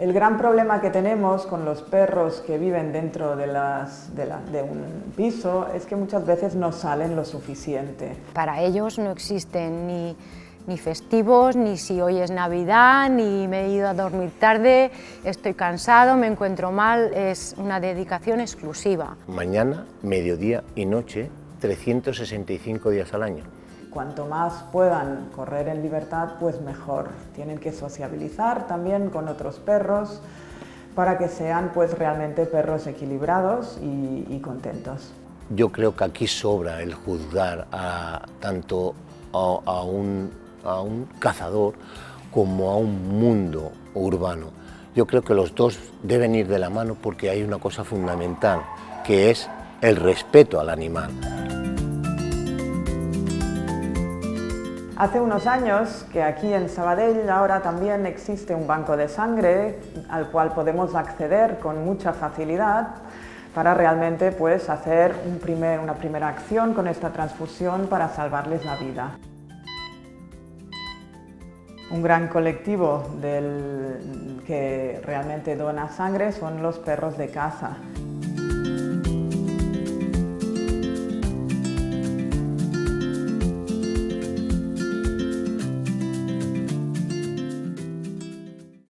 El gran problema que tenemos con los perros que viven dentro de un piso es que muchas veces no salen lo suficiente. Para ellos no existen ni festivos, ni si hoy es Navidad, ni me he ido a dormir tarde, estoy cansado, me encuentro mal, es una dedicación exclusiva. Mañana, mediodía y noche, 365 días al año. Cuanto más puedan correr en libertad, pues mejor. Tienen que sociabilizar también con otros perros para que sean pues realmente perros equilibrados y contentos. Yo creo que aquí sobra el juzgar tanto a un cazador como a un mundo urbano. Yo creo que los dos deben ir de la mano porque hay una cosa fundamental, que es el respeto al animal. Hace unos años que aquí en Sabadell ahora también existe un banco de sangre al cual podemos acceder con mucha facilidad para realmente pues, hacer una primera acción con esta transfusión para salvarles la vida. Un gran colectivo que realmente dona sangre son los perros de caza.